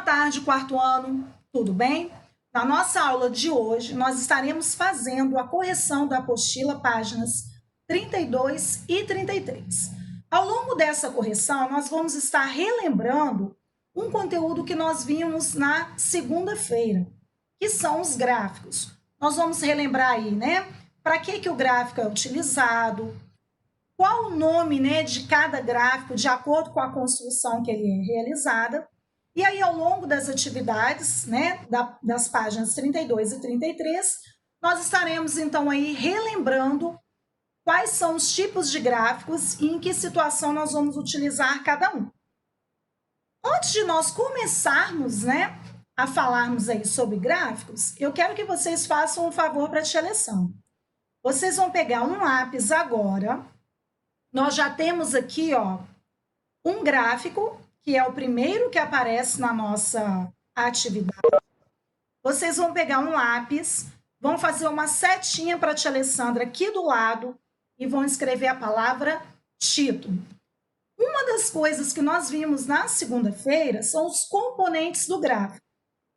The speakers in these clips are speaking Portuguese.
tarde, quarto ano, tudo bem? Na nossa aula de hoje, nós estaremos fazendo a correção da apostila, páginas 32 e 33. Ao longo dessa correção, nós vamos estar relembrando um conteúdo que nós vimos na segunda-feira, que são os gráficos. Nós vamos relembrar aí, né? Para que o gráfico é utilizado, qual o nome, né, de cada gráfico, de acordo com a construção que ele é realizada. E aí, ao longo das atividades, né, das páginas 32 e 33, nós estaremos, então, aí relembrando quais são os tipos de gráficos e em que situação nós vamos utilizar cada um. Antes de nós começarmos, né, a falarmos aí sobre gráficos, eu quero que vocês façam um favor para a tia lição. Vocês vão pegar um lápis agora. Nós já temos aqui, ó, um gráfico, que é o primeiro que aparece na nossa atividade. Vocês vão pegar um lápis, vão fazer uma setinha para a tia Alessandra aqui do lado e vão escrever a palavra título. Uma das coisas que nós vimos na segunda-feira são os componentes do gráfico.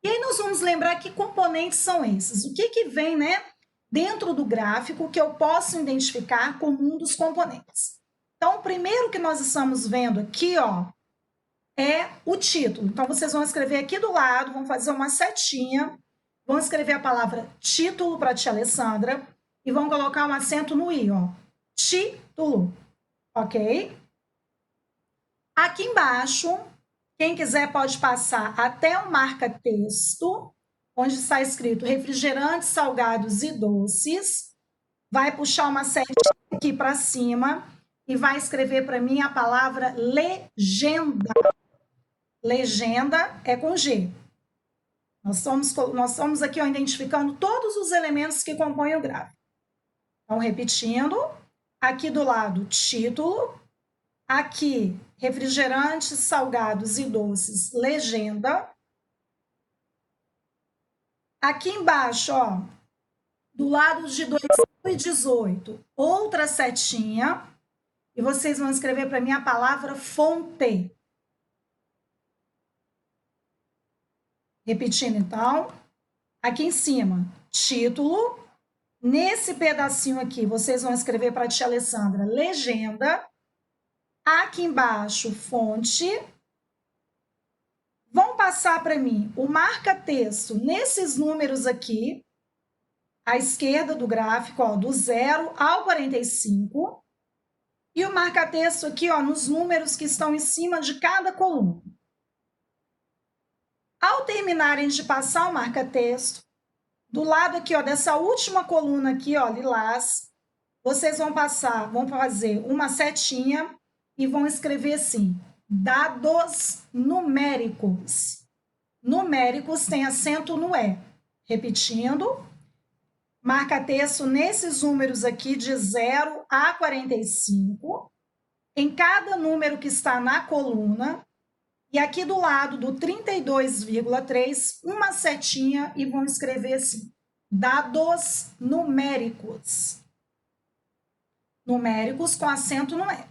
E aí nós vamos lembrar que componentes são esses. O que vem, né, dentro do gráfico que eu posso identificar como um dos componentes. Então, o primeiro que nós estamos vendo aqui, ó, é o título. Então, vocês vão escrever aqui do lado, vão fazer uma setinha, vão escrever a palavra título para a tia Alessandra e vão colocar um acento no i, ó. Título, ok? Aqui embaixo, quem quiser pode passar até o marca-texto, onde está escrito refrigerantes, salgados e doces. Vai puxar uma setinha aqui para cima e vai escrever para mim a palavra legenda. Legenda é com G. Nós estamos aqui, ó, identificando todos os elementos que compõem o gráfico. Então, repetindo, aqui do lado, título, aqui, refrigerantes, salgados e doces, legenda. Aqui embaixo, ó, do lado de 2018, outra setinha, e vocês vão escrever para mim a palavra fonte. Repetindo, então, aqui em cima, título. Nesse pedacinho aqui, vocês vão escrever para a tia Alessandra, legenda. Aqui embaixo, fonte. Vão passar para mim o marca-texto nesses números aqui, à esquerda do gráfico, ó, do 0 ao 45. E o marca-texto aqui, ó, nos números que estão em cima de cada coluna. Ao terminarem de passar o marca-texto, do lado aqui, ó, dessa última coluna aqui, ó, lilás, vocês vão fazer uma setinha e vão escrever assim, dados numéricos. Numéricos tem acento no E. Repetindo, marca-texto nesses números aqui de 0 a 45. Em cada número que está na coluna. E aqui do lado do 32,3, uma setinha e vão escrever assim, dados numéricos. Numéricos com acento no E.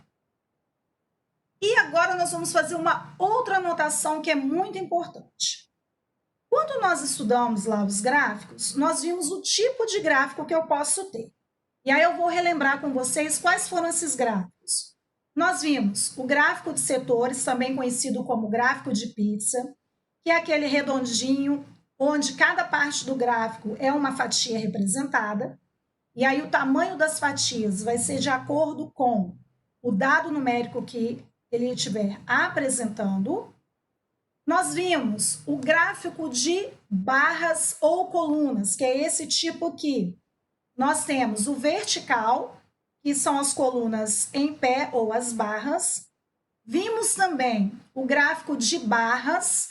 E agora nós vamos fazer uma outra anotação que é muito importante. Quando nós estudamos lá os gráficos, nós vimos o tipo de gráfico que eu posso ter. E aí eu vou relembrar com vocês quais foram esses gráficos. Nós vimos o gráfico de setores, também conhecido como gráfico de pizza, que é aquele redondinho onde cada parte do gráfico é uma fatia representada, e aí o tamanho das fatias vai ser de acordo com o dado numérico que ele estiver apresentando. Nós vimos o gráfico de barras ou colunas, que é esse tipo aqui. Nós temos o vertical, que são as colunas em pé ou as barras. Vimos também o gráfico de barras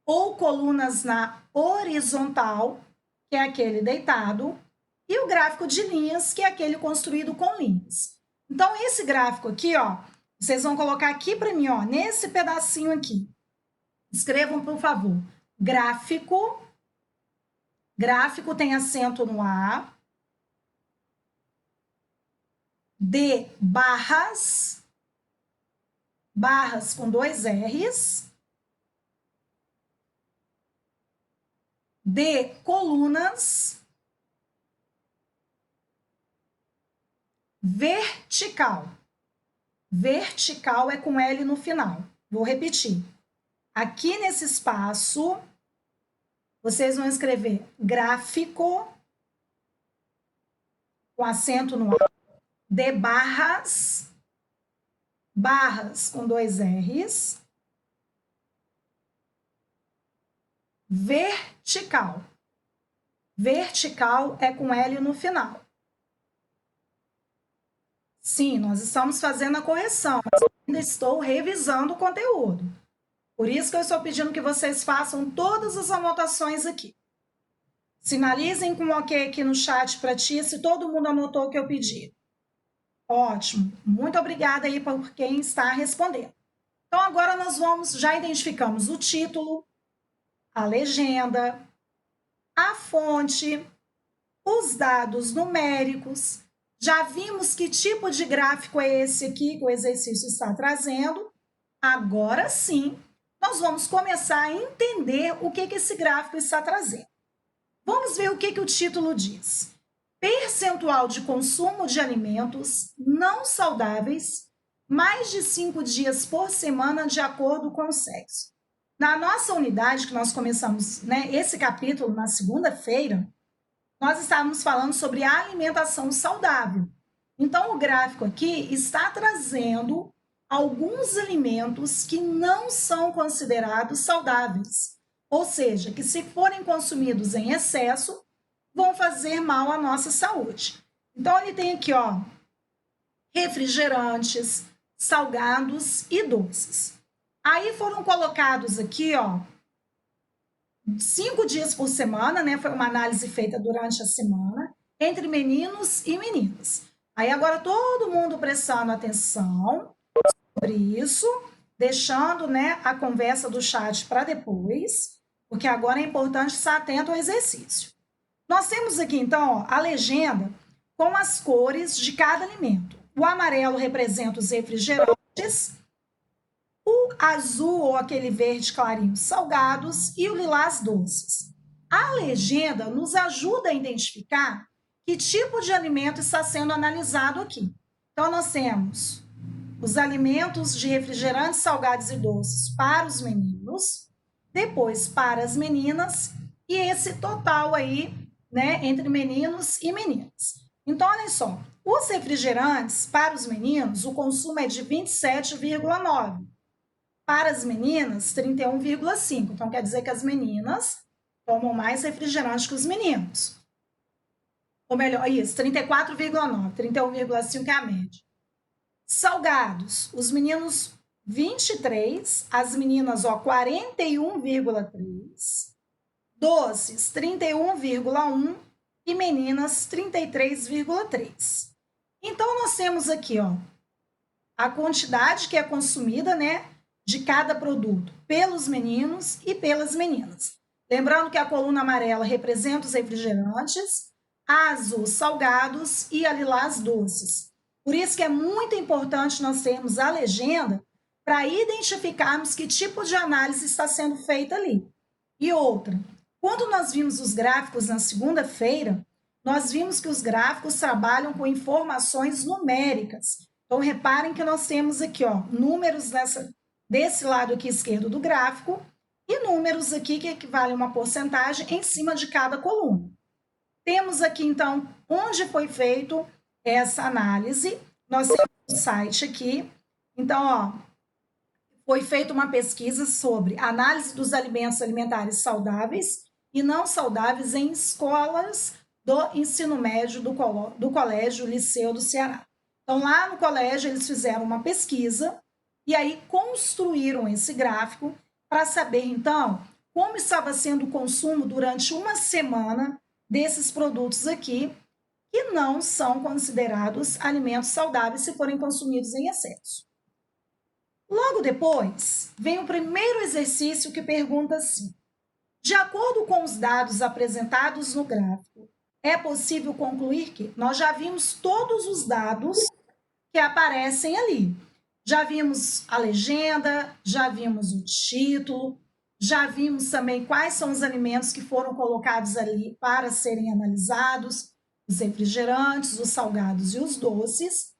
ou colunas na horizontal, que é aquele deitado, e o gráfico de linhas, que é aquele construído com linhas. Então, esse gráfico aqui, ó, vocês vão colocar aqui para mim, ó, nesse pedacinho aqui. Escrevam, por favor, gráfico. Gráfico tem acento no A. De barras, barras com 2 R's, de colunas vertical. Vertical é com L no final. Vou repetir. Aqui nesse espaço, vocês vão escrever gráfico, com acento no A, de barras, barras com 2 R's, vertical. Vertical é com L no final. Sim, nós estamos fazendo a correção, mas ainda estou revisando o conteúdo. Por isso que eu estou pedindo que vocês façam todas as anotações aqui. Sinalizem com um ok aqui no chat para ti, se todo mundo anotou o que eu pedi. Ótimo. Muito obrigada aí por quem está respondendo. Então, agora nós já identificamos o título, a legenda, a fonte, os dados numéricos. Já vimos que tipo de gráfico é esse aqui que o exercício está trazendo. Agora sim, nós vamos começar a entender o que esse gráfico está trazendo. Vamos ver o que o título diz. Percentual de consumo de alimentos não saudáveis, mais de 5 dias por semana, de acordo com o sexo. Na nossa unidade, que nós começamos esse capítulo na segunda-feira, nós estávamos falando sobre alimentação saudável. Então, o gráfico aqui está trazendo alguns alimentos que não são considerados saudáveis. Ou seja, que se forem consumidos em excesso, vão fazer mal à nossa saúde. Então, ele tem aqui, ó, refrigerantes, salgados e doces. Aí foram colocados aqui, ó, 5 dias por semana, né? Foi uma análise feita durante a semana, entre meninos e meninas. Aí agora todo mundo prestando atenção sobre isso, deixando, a conversa do chat para depois, porque agora é importante estar atento ao exercício. Nós temos aqui, então, ó, a legenda com as cores de cada alimento. O amarelo representa os refrigerantes, o azul ou aquele verde clarinho, salgados, e o lilás, doces. A legenda nos ajuda a identificar que tipo de alimento está sendo analisado aqui. Então, nós temos os alimentos de refrigerantes, salgados e doces para os meninos, depois para as meninas, e esse total aí, entre meninos e meninas. Então, olha só, os refrigerantes para os meninos, o consumo é de 27,9. Para as meninas, 31,5. Então, quer dizer que as meninas tomam mais refrigerante que os meninos. Ou melhor, isso, 34,9. 31,5 é a média. Salgados, os meninos 23, as meninas, ó, 41,3. Doces, 31,1 e meninas 33,3. Então, nós temos aqui, ó, a quantidade que é consumida, de cada produto pelos meninos e pelas meninas. Lembrando que a coluna amarela representa os refrigerantes, a azul, salgados, e a lilás, doces. Por isso que é muito importante nós termos a legenda para identificarmos que tipo de análise está sendo feita ali. E outra, quando nós vimos os gráficos na segunda-feira, nós vimos que os gráficos trabalham com informações numéricas. Então, reparem que nós temos aqui, ó, números desse lado aqui esquerdo do gráfico e números aqui que equivalem a uma porcentagem em cima de cada coluna. Temos aqui, então, onde foi feito essa análise. Nós temos o site aqui. Então, ó, foi feita uma pesquisa sobre análise dos alimentos alimentares saudáveis e não saudáveis em escolas do ensino médio do Colégio Liceu do Ceará. Então, lá no colégio, eles fizeram uma pesquisa e aí construíram esse gráfico para saber, então, como estava sendo o consumo durante uma semana desses produtos aqui, que não são considerados alimentos saudáveis se forem consumidos em excesso. Logo depois, vem o primeiro exercício que pergunta assim: de acordo com os dados apresentados no gráfico, é possível concluir que nós já vimos todos os dados que aparecem ali. Já vimos a legenda, já vimos o título, Já vimos também quais são os alimentos que foram colocados ali para serem analisados, os refrigerantes, os salgados e os doces.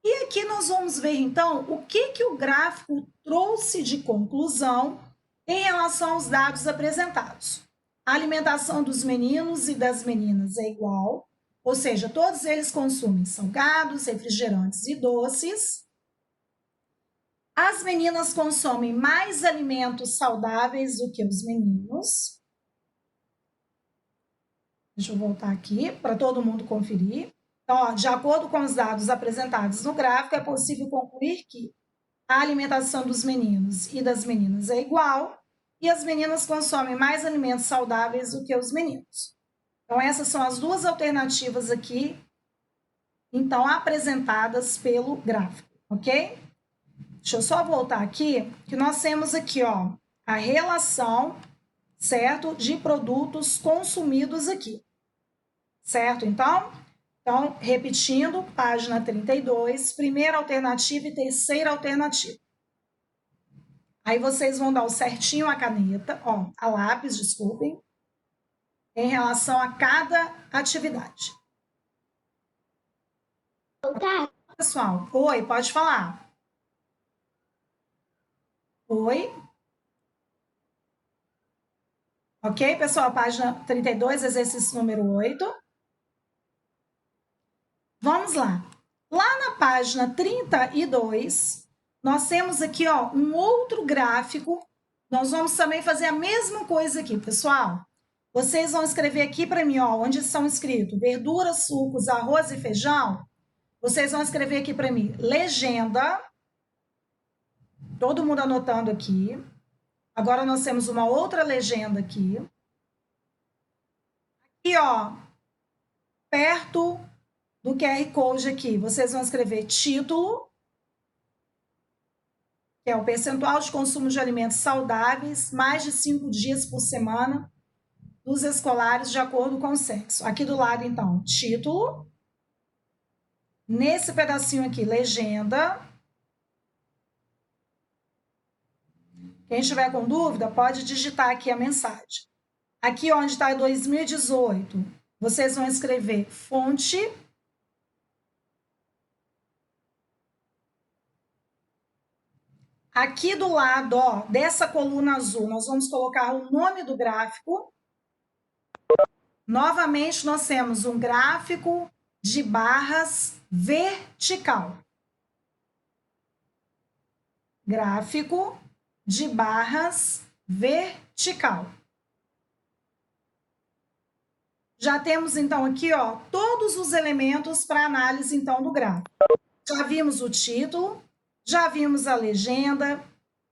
E aqui nós vamos ver, então, o que o gráfico trouxe de conclusão em relação aos dados apresentados. A alimentação dos meninos e das meninas é igual, ou seja, todos eles consumem salgados, refrigerantes e doces. As meninas consomem mais alimentos saudáveis do que os meninos. Deixa eu voltar aqui para todo mundo conferir. Então, ó, de acordo com os dados apresentados no gráfico, é possível concluir que a alimentação dos meninos e das meninas é igual e as meninas consomem mais alimentos saudáveis do que os meninos. Então, essas são as duas alternativas aqui, então, apresentadas pelo gráfico, ok? Deixa eu só voltar aqui, que nós temos aqui, ó, a relação, certo, de produtos consumidos aqui, certo? Então, repetindo, página 32, primeira alternativa e terceira alternativa. Aí vocês vão dar o certinho a caneta, ó, a lápis, desculpem, em relação a cada atividade. Tá. Pessoal, oi, pode falar. Oi. Ok, pessoal, página 32, exercício número 8. Vamos lá. Lá na página 32, nós temos aqui, ó, um outro gráfico. Nós vamos também fazer a mesma coisa aqui, pessoal. Vocês vão escrever aqui para mim, ó, onde são escritos verduras, sucos, arroz e feijão. Vocês vão escrever aqui para mim, legenda. Todo mundo anotando aqui. Agora nós temos uma outra legenda aqui. Aqui, ó, perto do QR Code aqui, vocês vão escrever título, que é o percentual de consumo de alimentos saudáveis, mais de 5 dias por semana, dos escolares de acordo com o sexo. Aqui do lado, então, título. Nesse pedacinho aqui, legenda. Quem estiver com dúvida, pode digitar aqui a mensagem. Aqui onde está 2018, vocês vão escrever fonte. Aqui do lado, ó, dessa coluna azul, nós vamos colocar o nome do gráfico. Novamente, nós temos um gráfico de barras vertical. Gráfico de barras vertical. Já temos, então, aqui, ó, todos os elementos para análise, então, do gráfico. Já vimos o título, já vimos a legenda,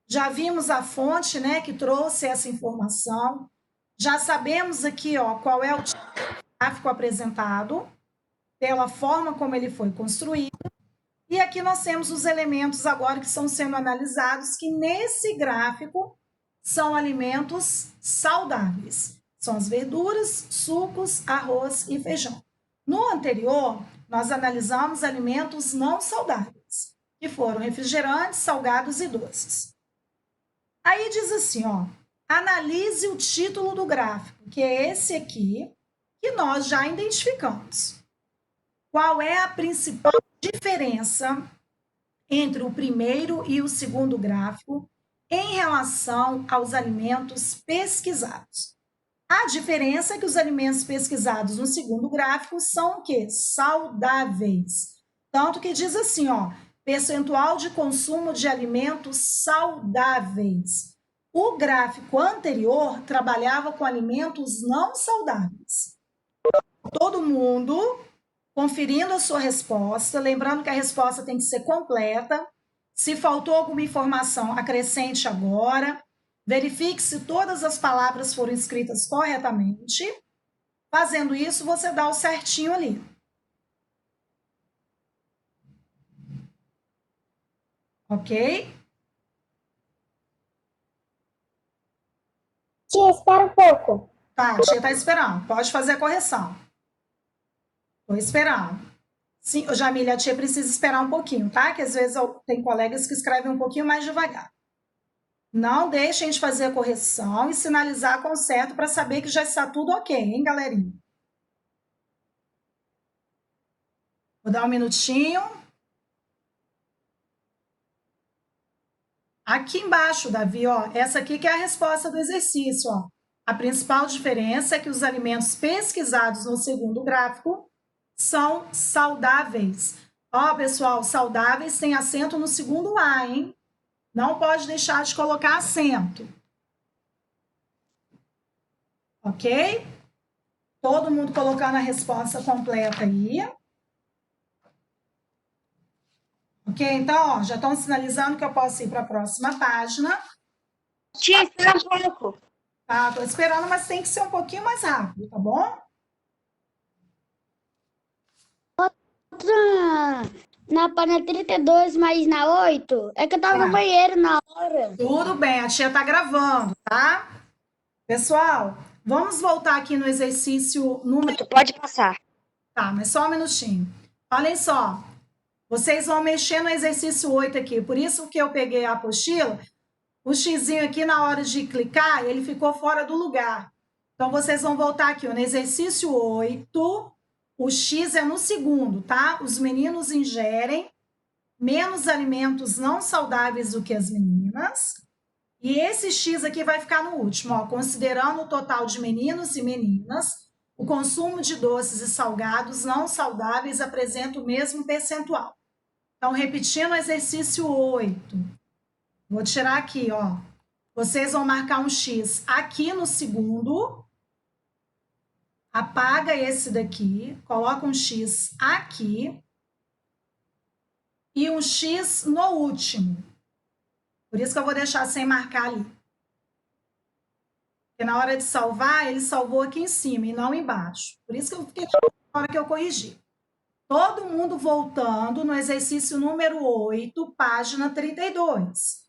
já vimos a fonte, né, que trouxe essa informação. Já sabemos aqui, ó, qual é o tipo de gráfico apresentado, pela forma como ele foi construído. E aqui nós temos os elementos agora que estão sendo analisados, que nesse gráfico são alimentos saudáveis. São as verduras, sucos, arroz e feijão. No anterior, nós analisamos alimentos não saudáveis, que foram refrigerantes, salgados e doces. Aí diz assim, ó, analise o título do gráfico, que é esse aqui, que nós já identificamos. Qual é a principal diferença entre o primeiro e o segundo gráfico em relação aos alimentos pesquisados? A diferença é que os alimentos pesquisados no segundo gráfico são o quê? Saudáveis. Tanto que diz assim, ó, percentual de consumo de alimentos saudáveis. O gráfico anterior trabalhava com alimentos não saudáveis. Todo mundo conferindo a sua resposta, lembrando que a resposta tem que ser completa. Se faltou alguma informação, acrescente agora. Verifique se todas as palavras foram escritas corretamente. Fazendo isso, você dá o certinho ali. Ok? Tia, espera um pouco. Tá, a tia está esperando. Pode fazer a correção. Estou esperando. Sim, Jamília, a tia precisa esperar um pouquinho, tá? Que às vezes tem colegas que escrevem um pouquinho mais devagar. Não deixem de fazer a correção e sinalizar com certo para saber que já está tudo ok, hein, galerinha? Vou dar um minutinho. Aqui embaixo, Davi, ó, essa aqui que é a resposta do exercício, ó. A principal diferença é que os alimentos pesquisados no segundo gráfico são saudáveis. Ó, pessoal, saudáveis tem acento no segundo A, hein? Não pode deixar de colocar acento. Ok? Todo mundo colocando a resposta completa aí. Ok? Então, ó, já estão sinalizando que eu posso ir para a próxima página. Tia, espera um pouco. Tá, tô esperando, mas tem que ser um pouquinho mais rápido, tá bom? Na página 32, mas na 8, é que eu tava no banheiro na hora. Tudo bem, a tia tá gravando, tá? Pessoal, vamos voltar aqui no exercício número... Tu pode passar. Tá, mas só um minutinho. Olhem só, vocês vão mexer no exercício 8 aqui, por isso que eu peguei a apostila, o xizinho aqui na hora de clicar, ele ficou fora do lugar. Então, vocês vão voltar aqui, ó, no exercício 8, o X é no segundo, tá? Os meninos ingerem menos alimentos não saudáveis do que as meninas. E esse X aqui vai ficar no último, ó, considerando o total de meninos e meninas, o consumo de doces e salgados não saudáveis apresenta o mesmo percentual. Então, repetindo o exercício 8. Vou tirar aqui, ó. Vocês vão marcar um X aqui no segundo. Apaga esse daqui, coloca um X aqui e um X no último. Por isso que eu vou deixar sem marcar ali. Porque na hora de salvar, ele salvou aqui em cima e não embaixo. Por isso que eu fiquei na hora que eu corrigi. Todo mundo voltando no exercício número 8, página 32.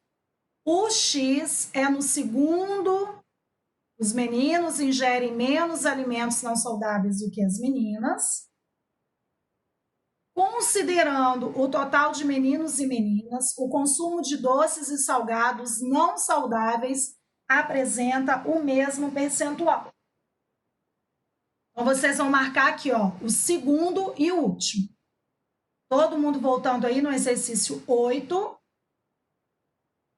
O X é no segundo. Os meninos ingerem menos alimentos não saudáveis do que as meninas. Considerando o total de meninos e meninas, o consumo de doces e salgados não saudáveis apresenta o mesmo percentual. Então, vocês vão marcar aqui, ó, o segundo e o último. Todo mundo voltando aí no exercício 8.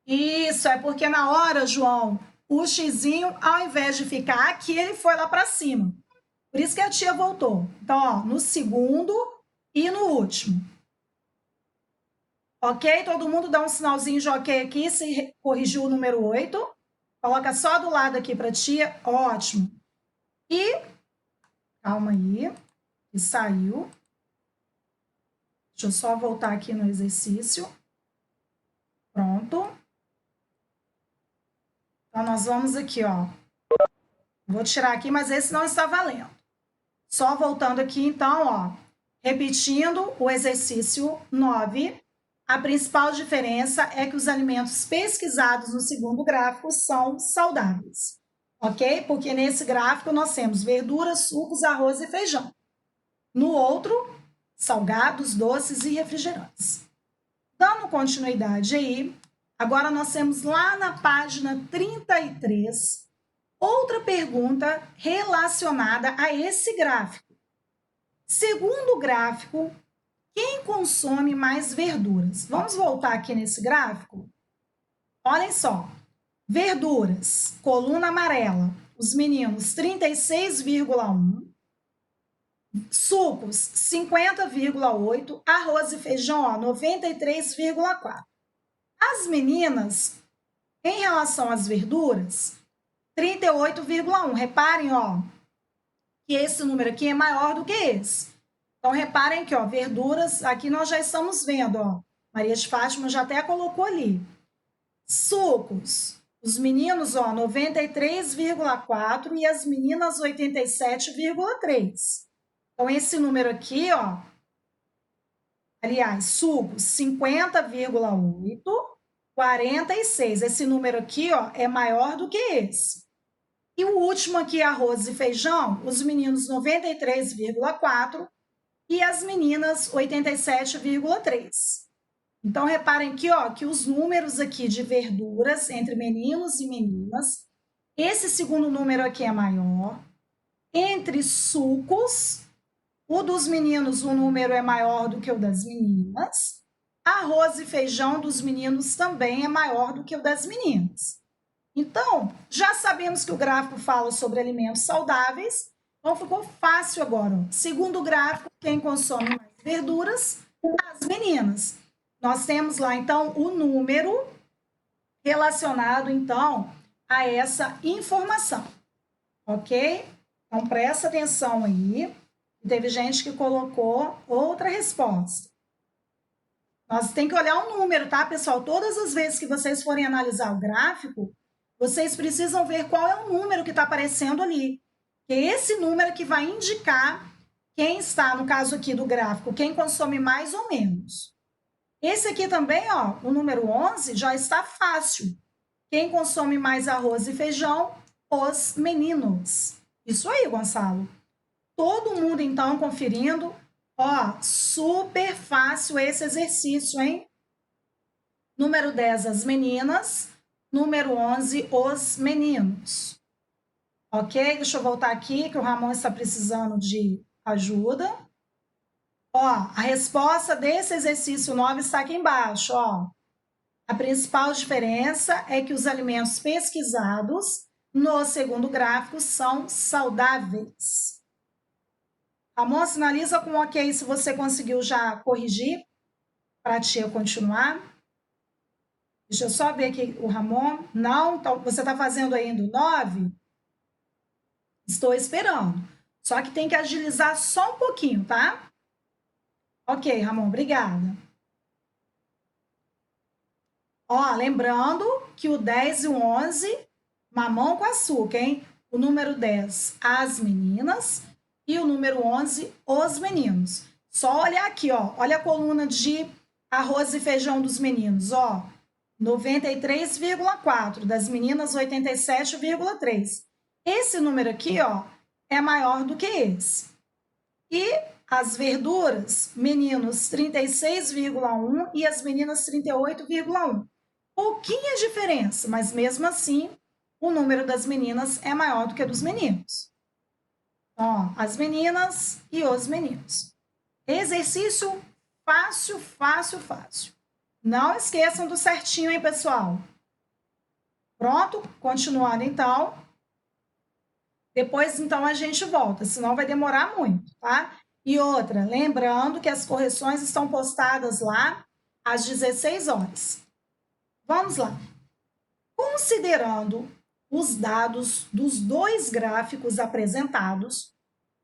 Isso, é porque na hora, João, o xizinho, ao invés de ficar aqui, ele foi lá para cima. Por isso que a tia voltou. Então, ó, no segundo e no último. Ok? Todo mundo dá um sinalzinho de ok aqui, se corrigiu o número 8. Coloca só do lado aqui para a tia. Ótimo. E, calma aí, que saiu. Deixa eu só voltar aqui no exercício. Pronto. Então, nós vamos aqui, ó. Vou tirar aqui, mas esse não está valendo. Só voltando aqui, então, ó. Repetindo o exercício 9, a principal diferença é que os alimentos pesquisados no segundo gráfico são saudáveis, ok? Porque nesse gráfico nós temos verduras, sucos, arroz e feijão. No outro, salgados, doces e refrigerantes. Dando continuidade aí, agora nós temos lá na página 33 outra pergunta relacionada a esse gráfico. Segundo o gráfico, quem consome mais verduras? Vamos voltar aqui nesse gráfico? Olhem só. Verduras, coluna amarela, os meninos 36,1, sucos 50,8, arroz e feijão 93,4. As meninas, em relação às verduras, 38,1. Reparem, ó, que esse número aqui é maior do que esse. Então, reparem que, ó, verduras, aqui nós já estamos vendo, ó, Maria de Fátima já até colocou ali. Sucos, os meninos, ó, 93,4 e as meninas 87,3. Então, esse número aqui, ó, aliás, sucos 50,8, 46. Esse número aqui, ó, é maior do que esse. E o último aqui, arroz e feijão, os meninos 93,4 e as meninas 87,3. Então, reparem aqui, ó, que os números aqui de verduras entre meninos e meninas, esse segundo número aqui é maior. Entre sucos, o dos meninos, o número é maior do que o das meninas. Arroz e feijão dos meninos também é maior do que o das meninas. Então, já sabemos que o gráfico fala sobre alimentos saudáveis, então ficou fácil agora. Segundo gráfico, quem consome mais verduras? As meninas. Nós temos lá, então, o número relacionado, então, a essa informação, ok? Então, presta atenção aí. Teve gente que colocou outra resposta. Nós tem que olhar o número, tá, pessoal? Todas as vezes que vocês forem analisar o gráfico, vocês precisam ver qual é o número que está aparecendo ali. Que é esse número que vai indicar quem está, no caso aqui do gráfico, quem consome mais ou menos. Esse aqui também, ó, o número 11, já está fácil. Quem consome mais arroz e feijão? Os meninos. Isso aí, Gonçalo. Todo mundo, então, conferindo. Ó, super fácil esse exercício, hein? Número 10, as meninas. Número 11, os meninos. Ok? Deixa eu voltar aqui, que o Ramon está precisando de ajuda. Ó, a resposta desse exercício 9 está aqui embaixo, ó. A principal diferença é que os alimentos pesquisados no segundo gráfico são saudáveis. Ramon, sinaliza com ok se você conseguiu já corrigir para a tia continuar. Deixa eu só ver aqui o Ramon. Não, você está fazendo ainda o 9? Estou esperando. Só que tem que agilizar só um pouquinho, tá? Ok, Ramon, obrigada. Ó, lembrando que o 10 e o 11, mamão com açúcar, hein? O número 10, as meninas, e o número 11, os meninos. Só olhar aqui, ó. Olha a coluna de arroz e feijão dos meninos, ó. 93,4, das meninas 87,3. Esse número aqui, ó, é maior do que esse. E as verduras, meninos 36,1 e as meninas 38,1. Pouquinha diferença, mas mesmo assim, o número das meninas é maior do que o dos meninos. Então, ó, as meninas e os meninos. Exercício fácil, fácil, fácil. Não esqueçam do certinho, hein, pessoal? Pronto? Continuando, então. Depois, então, a gente volta, senão vai demorar muito, tá? E outra, lembrando que as correções estão postadas lá às 16 horas. Vamos lá. Considerando os dados dos dois gráficos apresentados,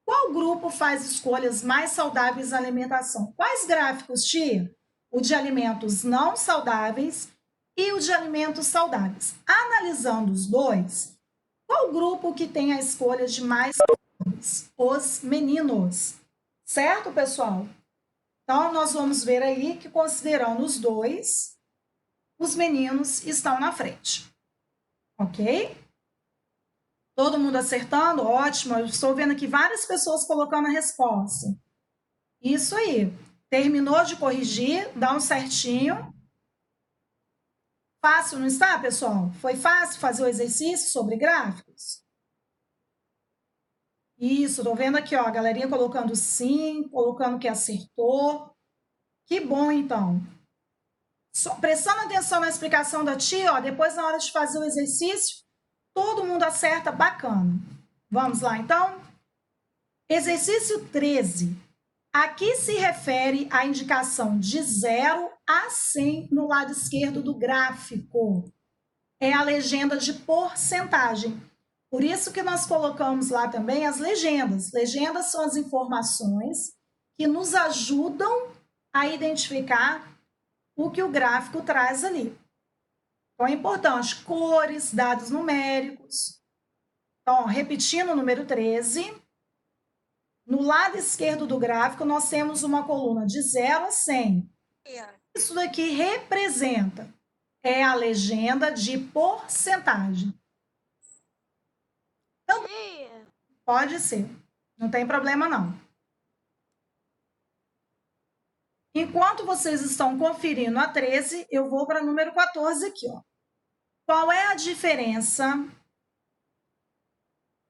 qual grupo faz escolhas mais saudáveis na alimentação? Quais gráficos, tia? O de alimentos não saudáveis e o de alimentos saudáveis. Analisando os dois, qual grupo que tem a escolha de mais saudáveis? Os meninos. Certo, pessoal? Então, nós vamos ver aí que, considerando os dois, os meninos estão na frente. Ok? Todo mundo acertando? Ótimo. Eu estou vendo aqui várias pessoas colocando a resposta. Isso aí. Terminou de corrigir, dá um certinho. Fácil, não está, pessoal? Foi fácil fazer o exercício sobre gráficos? Isso, estou vendo aqui, ó, a galerinha colocando sim, colocando que acertou. Que bom, então. Prestando atenção na explicação da tia, ó, depois na hora de fazer o exercício, todo mundo acerta, bacana. Vamos lá, então? Exercício 13. Aqui se refere à indicação de 0 a 100 no lado esquerdo do gráfico. É a legenda de porcentagem. Por isso que nós colocamos lá também as legendas. Legendas são as informações que nos ajudam a identificar o que o gráfico traz ali. Então, é importante, cores, dados numéricos. Então, repetindo o número 13, no lado esquerdo do gráfico, nós temos uma coluna de 0 a 100. Isso daqui representa, é a legenda de porcentagem. Então, pode ser, não tem problema não. Enquanto vocês estão conferindo a 13, eu vou para número 14 aqui, ó. Qual é a diferença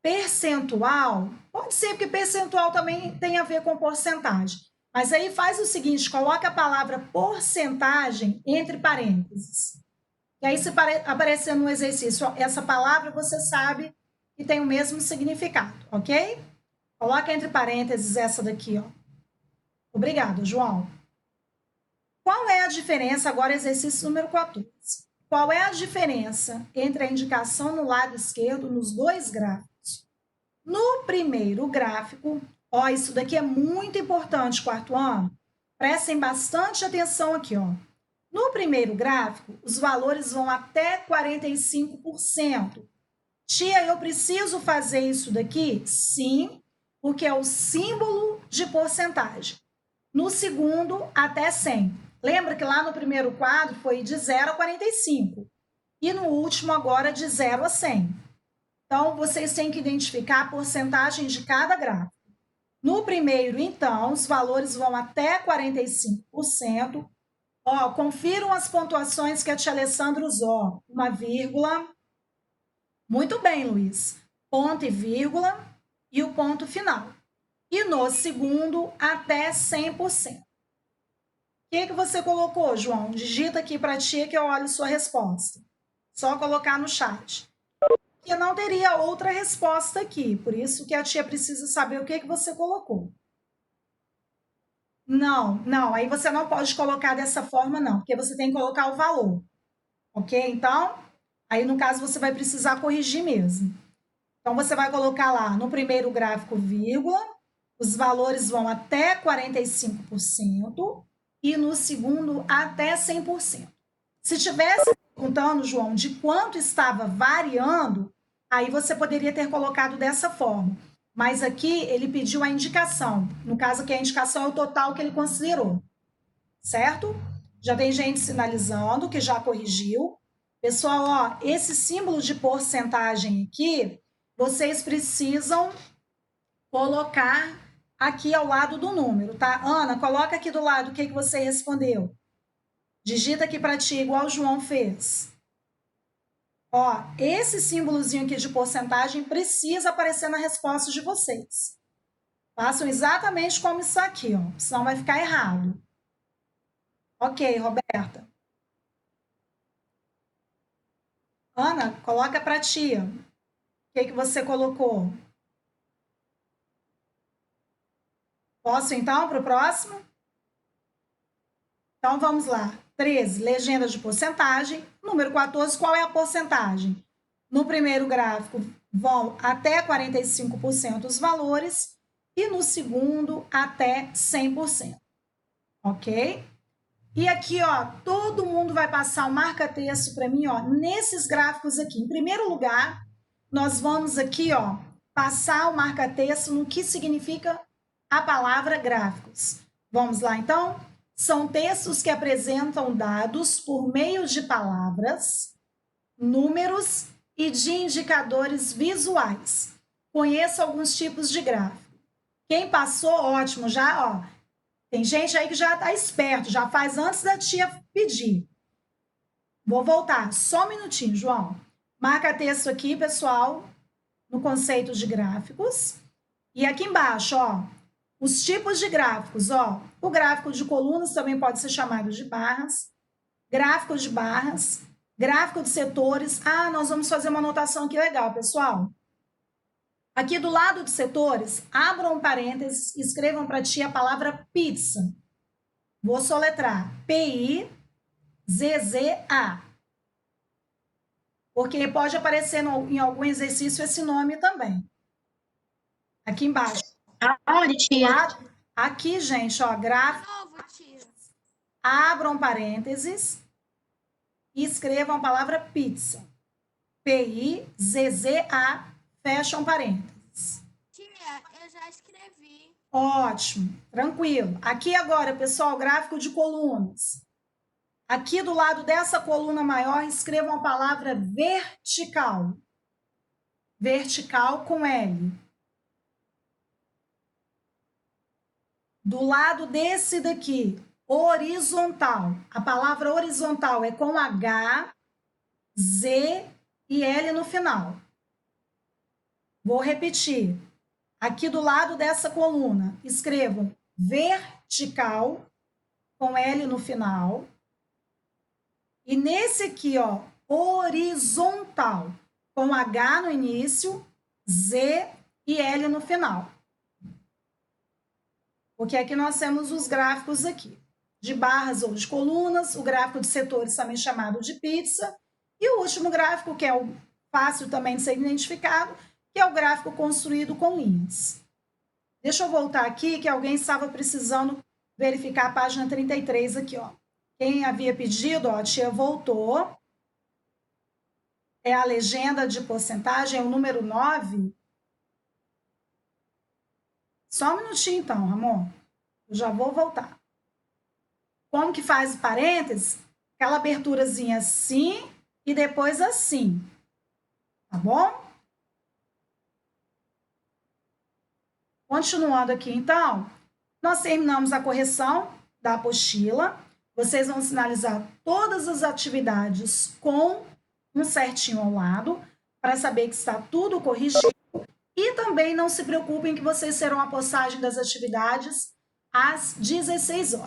percentual? Pode ser, porque percentual também tem a ver com porcentagem. Mas aí faz o seguinte, coloca a palavra porcentagem entre parênteses. E aí, se aparecer no exercício essa palavra, você sabe que tem o mesmo significado, ok? Coloca entre parênteses essa daqui, ó. Obrigada, João. Qual é a diferença, agora exercício número 14. Qual é a diferença entre a indicação no lado esquerdo nos dois gráficos? No primeiro gráfico, ó, isso daqui é muito importante, quarto ano. Prestem bastante atenção aqui, ó. No primeiro gráfico, os valores vão até 45%. Tia, eu preciso fazer isso daqui? Sim, porque é o símbolo de porcentagem. No segundo, até 100. Lembra que lá no primeiro quadro foi de 0 a 45. E no último, agora, de 0 a 100. Então, vocês têm que identificar a porcentagem de cada gráfico. No primeiro, então, os valores vão até 45%. Ó, confiram as pontuações que a tia Alessandra usou. Uma vírgula. Muito bem, Luiz. Ponto e vírgula e o ponto final. E no segundo, até 100%. O que você colocou, João? Digita aqui para a tia que eu olho sua resposta. Só colocar no chat. Que não teria outra resposta aqui. Por isso que a tia precisa saber o que você colocou. Não, aí você não pode colocar dessa forma, não, porque você tem que colocar o valor, ok? Então, aí no caso você vai precisar corrigir mesmo. Então, você vai colocar lá no primeiro gráfico, vírgula, os valores vão até 45% e no segundo até 100%. Se tivesse perguntando, João, de quanto estava variando, aí você poderia ter colocado dessa forma. Mas aqui ele pediu a indicação. No caso aqui, a indicação é o total que ele considerou. Certo? Já tem gente sinalizando que já corrigiu. Pessoal, ó, esse símbolo de porcentagem aqui, vocês precisam colocar aqui ao lado do número, tá? Ana, coloca aqui do lado o que você respondeu. Digita aqui para ti, igual o João fez. Ó, esse símbolozinho aqui de porcentagem precisa aparecer na resposta de vocês. Façam exatamente como isso aqui, ó, senão vai ficar errado. Ok, Roberta. Ana, coloca para tia. O que você colocou? Posso então para o próximo? Então vamos lá. 13, legenda de porcentagem. Número 14, qual é a porcentagem? No primeiro gráfico vão até 45% os valores e no segundo até 100%. Ok? E aqui, ó, todo mundo vai passar o marca-texto para mim, ó, nesses gráficos aqui. Em primeiro lugar, nós vamos aqui, ó, passar o marca-texto no que significa a palavra gráficos. Vamos lá, então? São textos que apresentam dados por meio de palavras, números e de indicadores visuais. Conheça alguns tipos de gráfico. Quem passou, ótimo, já, ó. Tem gente aí que já está esperto, já faz antes da tia pedir. Vou voltar, só um minutinho, João. Marca texto aqui, pessoal, no conceito de gráficos. E aqui embaixo, ó, os tipos de gráficos, ó. O gráfico de colunas também pode ser chamado de barras. Gráfico de barras. Gráfico de setores. Ah, nós vamos fazer uma anotação aqui legal, pessoal. Aqui do lado de setores, abram um parênteses e escrevam para ti a palavra pizza. Vou soletrar. P-I-Z-Z-A. Porque pode aparecer em algum exercício esse nome também. Aqui embaixo. Aonde, tia? Aqui, gente, ó, gráfico. Abram parênteses e escrevam a palavra pizza. P-I-Z-Z-A. Fecham parênteses. Tia, eu já escrevi. Ótimo, tranquilo. Aqui agora, pessoal, gráfico de colunas. Aqui do lado dessa coluna maior, escrevam a palavra vertical. Vertical com L. Do lado desse daqui, horizontal. A palavra horizontal é com H, Z e L no final. Vou repetir. Aqui do lado dessa coluna, escrevam vertical, com L no final. E nesse aqui, ó, horizontal, com H no início, Z e L no final. Porque aqui nós temos os gráficos aqui, de barras ou de colunas, o gráfico de setores também chamado de pizza, e o último gráfico, que é o fácil também de ser identificado, que é o gráfico construído com linhas. Deixa eu voltar aqui, que alguém estava precisando verificar a página 33 aqui, ó. Quem havia pedido, ó, a tia voltou. É a legenda de porcentagem, é o número 9. Só um minutinho, então, Ramon. Eu já vou voltar. Como que faz o parênteses? Aquela aberturazinha assim e depois assim. Tá bom? Continuando aqui, então, nós terminamos a correção da apostila. Vocês vão sinalizar todas as atividades com um certinho ao lado, para saber que está tudo corrigido. E também não se preocupem que vocês terão a postagem das atividades às 16 horas.